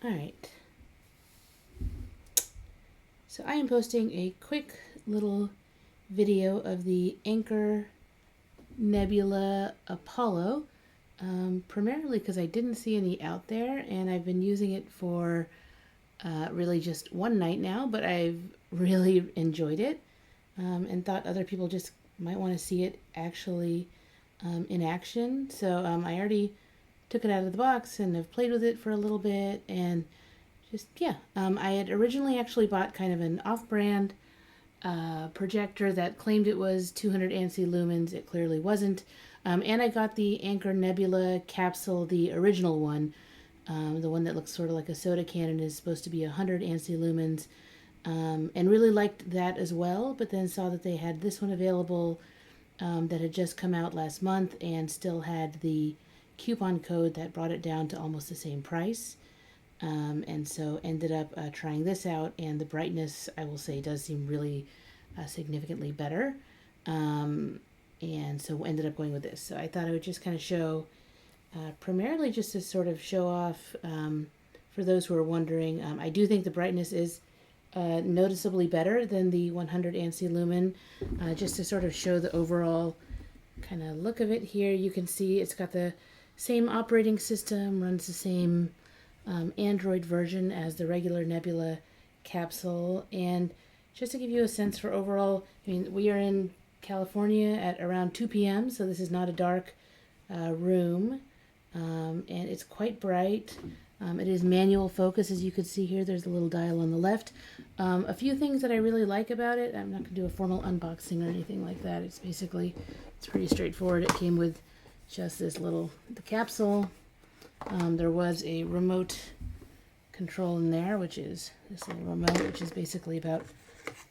All right. So I am posting a quick little video of the Anker Nebula Apollo, primarily because I didn't see any out there, and I've been using it for really just one night now, but I've really enjoyed it, and thought other people just might want to see it actually in action. So I already took it out of the box and have played with it for a little bit, and I had originally actually bought kind of an off-brand projector that claimed it was 200 ANSI lumens. It clearly wasn't. And I got the Anker Nebula Capsule, the original one, the one that looks sort of like a soda can and is supposed to be 100 ANSI lumens, and really liked that as well, but then saw that they had this one available that had just come out last month and still had the coupon code that brought it down to almost the same price. And so ended up trying this out, and the brightness, I will say, does seem really significantly better. And so ended up going with this. So I thought I would just kind of show, primarily just to sort of show off for those who are wondering. I do think the brightness is noticeably better than the 100 ANSI lumen. Just to sort of show the overall kind of look of it here, you can see it's got the same operating system, runs the same Android version as the regular Nebula Capsule. And just to give you a sense for overall, I mean, we are in California at around 2 p.m., so this is not a dark room, and it's quite bright. It is manual focus, as you can see here. There's a little dial on the left. A few things that I really like about it. I'm not going to do a formal unboxing or anything like that. It's pretty straightforward. It came with just the capsule. There was a remote control in there, which is this little remote, which is basically about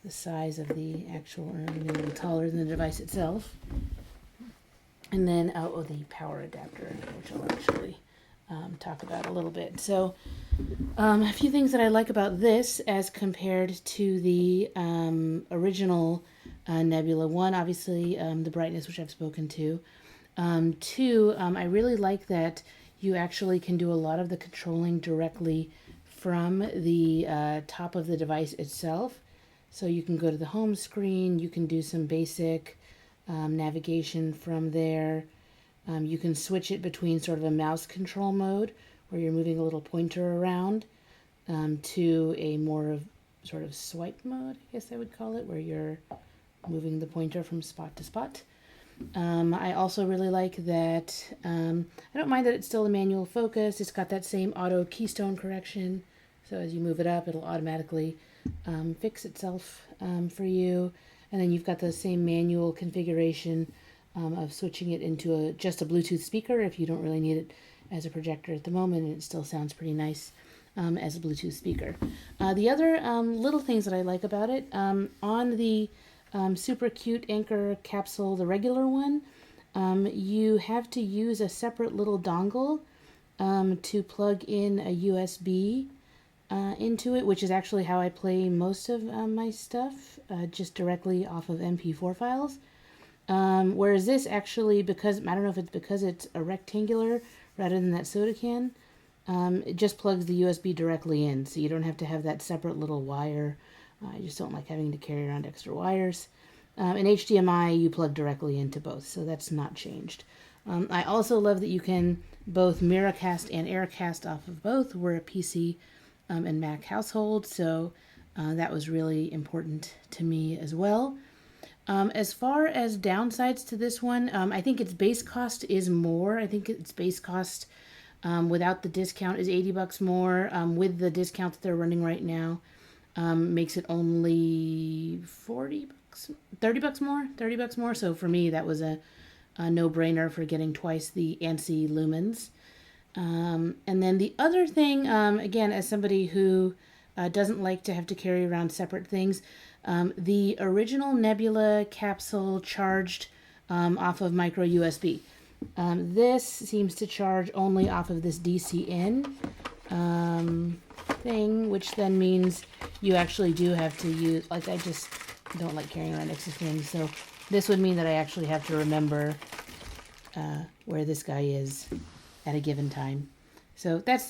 the size of the actual, or maybe a little taller than the device itself. And then, the power adapter, which I'll actually talk about a little bit. So, a few things that I like about this as compared to the original Nebula. One, obviously, the brightness, which I've spoken to. Two, I really like that you actually can do a lot of the controlling directly from the top of the device itself. So you can go to the home screen, you can do some basic navigation from there. You can switch it between sort of a mouse control mode, where you're moving a little pointer around, to a more of sort of swipe mode, I guess I would call it, where you're moving the pointer from spot to spot. I also really like that, I don't mind that it's still a manual focus. It's got that same auto keystone correction. So as you move it up, it'll automatically fix itself for you. And then you've got the same manual configuration of switching it into just a Bluetooth speaker if you don't really need it as a projector at the moment, and it still sounds pretty nice as a Bluetooth speaker. The other little things that I like about it, on the super cute Anker Capsule, the regular one, you have to use a separate little dongle to plug in a USB into it, which is actually how I play most of my stuff, just directly off of MP4 files. Whereas this actually, because, I don't know if it's because it's a rectangular rather than that soda can, it just plugs the USB directly in, so you don't have to have that separate little wire. I just don't like having to carry around extra wires. And HDMI, you plug directly into both, so that's not changed. I also love that you can both Miracast and Aircast off of both. We're a PC and Mac household, so that was really important to me as well. As far as downsides to this one, I think its base cost is more. I think its base cost without the discount is $80 more. With the discount that they're running right now, makes it only $30 more. So for me, that was a no-brainer for getting twice the ANSI lumens. And then the other thing, again, as somebody who doesn't like to have to carry around separate things, the original Nebula Capsule charged off of micro USB. This seems to charge only off of this DC-in thing, which then means you actually do have to use, like, I just don't like carrying around extra things, so this would mean that I actually have to remember where this guy is at a given time. So that's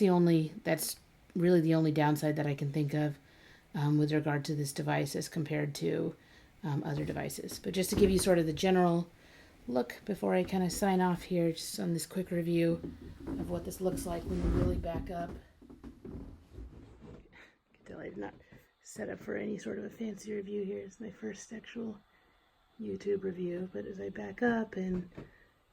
really the only downside that I can think of with regard to this device as compared to other devices. But just to give you sort of the general look before I kind of sign off here, just on this quick review of what this looks like when you really back up. You can tell I'm not set up for any sort of a fancy review here. It's my first actual YouTube review, but as I back up and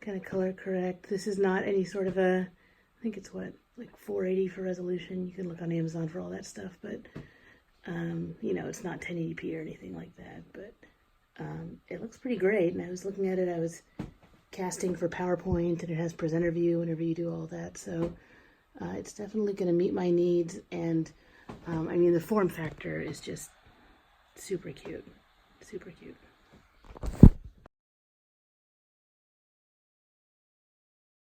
kind of color correct, this is not any sort of a, I think it's what, like 480 for resolution. You can look on Amazon for all that stuff, but you know, it's not 1080p or anything like that, but it looks pretty great. And I was looking at it, I was casting for PowerPoint, and it has presenter view whenever you do all that, so it's definitely going to meet my needs. And I mean, the form factor is just super cute, super cute.